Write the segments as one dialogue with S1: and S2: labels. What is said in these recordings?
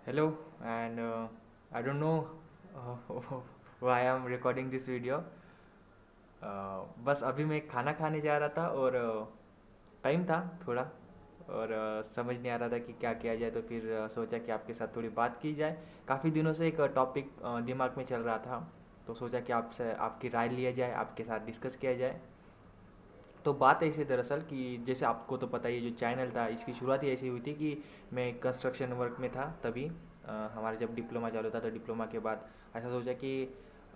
S1: Hello, and I don't know why I'm recording this video. बस अभी मैं खाना खाने जा रहा था और टाइम था थोड़ा और समझ नहीं आ रहा था कि क्या किया जाए, तो फिर सोचा कि आपके साथ थोड़ी बात की जाए। काफ़ी दिनों से एक टॉपिक दिमाग में चल रहा था, तो सोचा कि आपसे आपकी राय लिया जाए, आपके साथ डिस्कस किया जाए। तो बात ऐसी दरअसल कि जैसे आपको तो पता ही है, जो चैनल था इसकी शुरुआत ही ऐसी हुई थी कि मैं कंस्ट्रक्शन वर्क में था तभी। हमारा जब डिप्लोमा चालू था तो डिप्लोमा के बाद ऐसा सोचा कि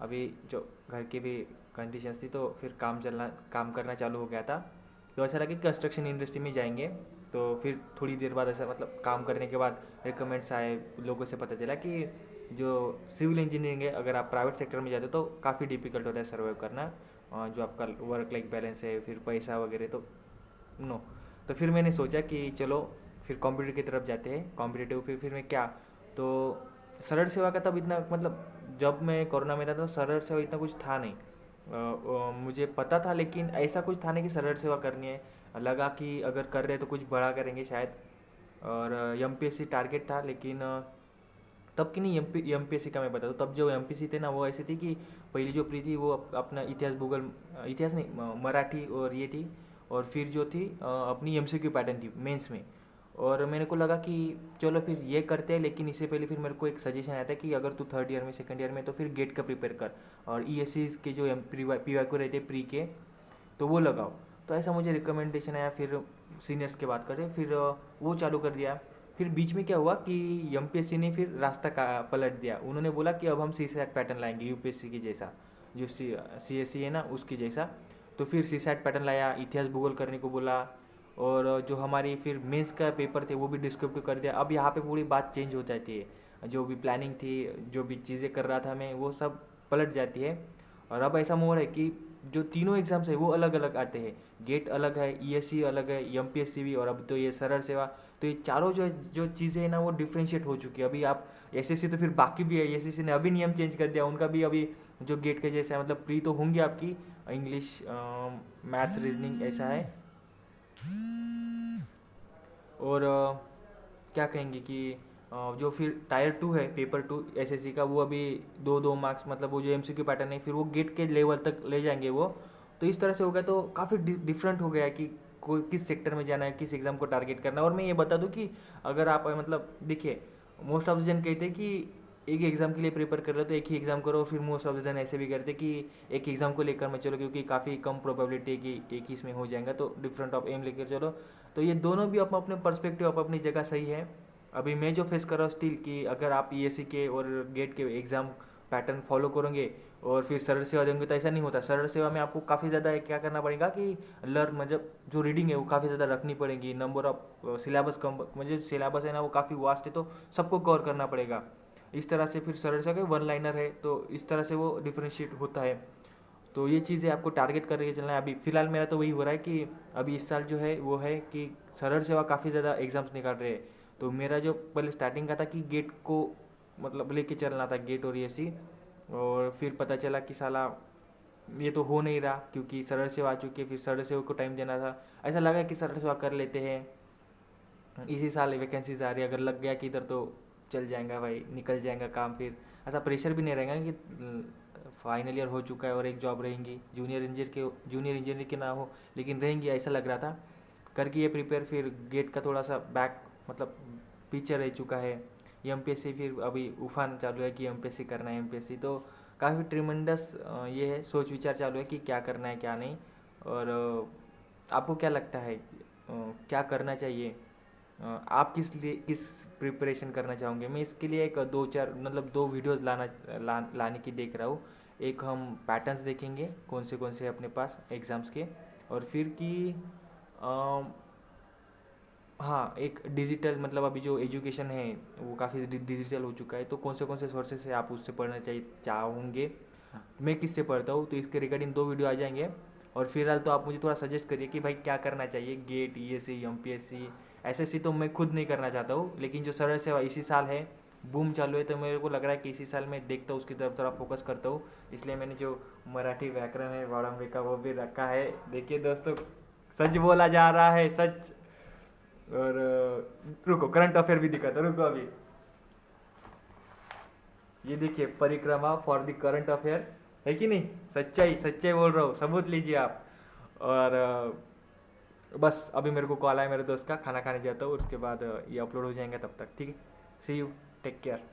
S1: अभी जो घर की भी कंडीशंस थी तो फिर काम करना चालू हो गया था। तो ऐसा लगा कि कंस्ट्रक्शन इंडस्ट्री में जाएंगे। तो फिर थोड़ी देर बाद ऐसा मतलब काम करने के बाद रिकमेंड्स आए, लोगों से पता चला कि जो सिविल इंजीनियरिंग है, अगर आप प्राइवेट सेक्टर में जाते हो तो काफ़ी डिफिकल्ट होता है सर्वाइव करना। जो आपका वर्क लाइफ बैलेंस है, फिर पैसा वगैरह, तो नो। तो फिर मैंने सोचा कि चलो फिर कंप्यूटर की तरफ जाते हैं, कॉम्पिटेटिव। फिर मैं क्या, तो सरल सेवा का तब इतना मतलब, जब मैं कोरोना में था तो सरल सेवा इतना कुछ था नहीं। मुझे पता था लेकिन ऐसा कुछ था नहीं कि सरल सेवा करनी है। लगा कि अगर कर रहे हैं तो कुछ बड़ा करेंगे शायद। और एमपीएससी टारगेट था, लेकिन तब की नहीं, एमपीएससी का मैं बता दूँ, तब जो एमपीएससी थे ना वो ऐसी थी कि पहली जो प्री थी वो अपना इतिहास भूगोल, इतिहास नहीं, मराठी और ये थी। और फिर जो थी अपनी एमसीक्यू पैटर्न थी मेंस में। और मेरे को लगा कि चलो फिर ये करते हैं, लेकिन इससे पहले फिर मेरे को एक सजेशन आया था कि अगर तू थर्ड ईयर में सेकंड ईयर में तो फिर गेट का प्रिपेयर कर, और ईएससी के जो पी वाई को रहते प्री के, तो वो लगाओ। तो ऐसा मुझे रिकमेंडेशन आया, फिर सीनियर्स के बात करें, फिर वो चालू कर दिया। फिर बीच में क्या हुआ कि एमपीएससी ने फिर रास्ता का पलट दिया। उन्होंने बोला कि अब हम सी सैट पैटर्न लाएंगे यूपीएससी की जैसा, जो सी एस सी है ना उसकी जैसा। तो फिर सी सैट पैटर्न लाया, इतिहास भूगोल करने को बोला। और जो हमारी फिर मेंस का पेपर थे वो भी डिस्क्रिप्टिव कर दिया। अब यहाँ पे पूरी बात चेंज हो जाती है, जो भी प्लानिंग थी, जो भी चीज़ें कर रहा था मैं, वो सब पलट जाती है। और अब ऐसा मोड़ है कि जो तीनों एग्जाम्स है वो अलग अलग आते हैं। गेट अलग है, ईएससी अलग है, एमपीएससी भी, और अब तो ये सरल सेवा। तो ये चारों जो जो चीज़ें हैं ना वो डिफ्रेंशिएट हो चुकी है। अभी आप एसएससी तो फिर बाकी भी है, एसएससी ने अभी नियम चेंज कर दिया, उनका भी अभी जो गेट के जैसा है, मतलब प्री तो होंगी आपकी, इंग्लिश, मैथ्स, रीजनिंग ऐसा है। और क्या कहेंगे कि जो फिर टायर टू है, पेपर टू एसएससी का, वो अभी दो दो मार्क्स, मतलब वो जो एमसीक्यू पैटर्न है फिर वो गेट के लेवल तक ले जाएंगे वो। तो इस तरह से हो गया, तो काफ़ी डिफरेंट हो गया है कि कोई किस सेक्टर में जाना है, किस एग्ज़ाम को टारगेट करना है। और मैं ये बता दूं कि अगर आप मतलब देखिए, मोस्ट ऑफ द जन कहते हैं कि एक एग्ज़ाम के लिए प्रिपेयर कर रहे हो तो एक ही एग्ज़ाम करो। फिर मोस्ट ऑफ द जन ऐसे भी करते हैं कि एक एग्ज़ाम को लेकर मैं चलो, क्योंकि काफ़ी कम प्रोबेबिलिटी है कि एक ही इसमें हो जाएगा, तो डिफरेंट ऑफ एम लेकर चलो। तो ये दोनों भी अपने अपने पर्सपेक्टिव अपनी जगह सही है। अभी मैं जो फेस कर रहा हूँ स्टिल, कि अगर आप ईएससी के और गेट के एग्ज़ाम पैटर्न फॉलो करोगे और फिर सरल सेवा देंगे तो ऐसा नहीं होता। सरल सेवा में आपको काफ़ी ज़्यादा क्या करना पड़ेगा कि लर्न, मतलब जो रीडिंग है वो काफ़ी ज़्यादा रखनी पड़ेगी, नंबर ऑफ सिलेबस कम, मतलब सिलेबस है ना वो काफ़ी वास्ट है, तो सबको कवर करना पड़ेगा। इस तरह से फिर सरल सेवा वन लाइनर है, तो इस तरह से वो डिफ्रेंशिएट होता है। तो ये चीज़ें आपको टारगेट करके चलना है। अभी फ़िलहाल मेरा तो वही हो रहा है कि अभी इस साल जो है वो है कि सरल सेवा काफ़ी ज़्यादा एग्ज़ाम्स निकाल रहे हैं। तो मेरा जो पहले स्टार्टिंग का था कि गेट को मतलब लेके चलना था, गेट और ईएससी। और फिर पता चला कि साला ये तो हो नहीं रहा, क्योंकि सरल सेवा आ चुकी है, फिर सरल सेवा को टाइम देना था। ऐसा लगा कि सरल सेवा कर लेते हैं, इसी साल वैकेंसीज आ रही है, अगर लग गया कि इधर तो चल जाएगा भाई, निकल जाएगा काम। फिर ऐसा प्रेशर भी नहीं रहेगा कि फाइनल ईयर हो चुका है और एक जॉब रहेंगी, जूनियर इंजीनियर की ना हो लेकिन रहेंगी, ऐसा लग रहा था करके ये प्रिपेयर। फिर गेट का थोड़ा सा बैक, मतलब पीछे रह चुका है। एमपीएससी फिर अभी उफान चालू है कि एमपीएससी करना है, एमपीएससी तो काफ़ी ट्रिमेंडस ये है, सोच विचार चालू है कि क्या करना है क्या नहीं। और आपको क्या लगता है, क्या करना चाहिए? आप किस प्रिपरेशन करना चाहोगे? मैं इसके लिए एक दो चार मतलब दो वीडियोस लाने की देख रहा हूँ। एक हम पैटर्न्स देखेंगे कौन से अपने पास एग्ज़ाम्स के, और फिर कि अम, हाँ, एक डिजिटल, मतलब अभी जो एजुकेशन है वो काफ़ी डिजिटल हो चुका है, तो कौन से सोर्सेस से आप उससे पढ़ना चाहिए चाहोगे, मैं किससे पढ़ता हूँ, तो इसके रिगार्डिंग दो वीडियो आ जाएंगे। और फिलहाल तो आप मुझे थोड़ा सजेस्ट करिए कि भाई क्या करना चाहिए, गेट, ईएससी, एमपीएससी, एसएससी तो मैं खुद नहीं करना चाहता हूँ, लेकिन जो सरल सेवा इसी साल है, बूम चालू है, तो मेरे को लग रहा है कि इसी साल मैं देखता हूँ उसकी तरफ थोड़ा फोकस करता हूँ। इसलिए मैंने जो मराठी व्याकरण है वाड़ंबे का वो भी रखा है। देखिए दोस्तों, सच बोला जा रहा है, सच। और रुको, करंट अफेयर भी दिखाता, रुको अभी। ये देखिए परिक्रमा फॉर द करंट अफेयर, है कि नहीं? सच्चाई सच्चाई बोल रहा हूँ, सबूत लीजिए आप। और बस अभी मेरे को कॉल आया मेरे दोस्त का, खाना खाने जाता हूँ, उसके बाद ये अपलोड हो जाएंगे तब तक, ठीक है? सी यू, टेक केयर।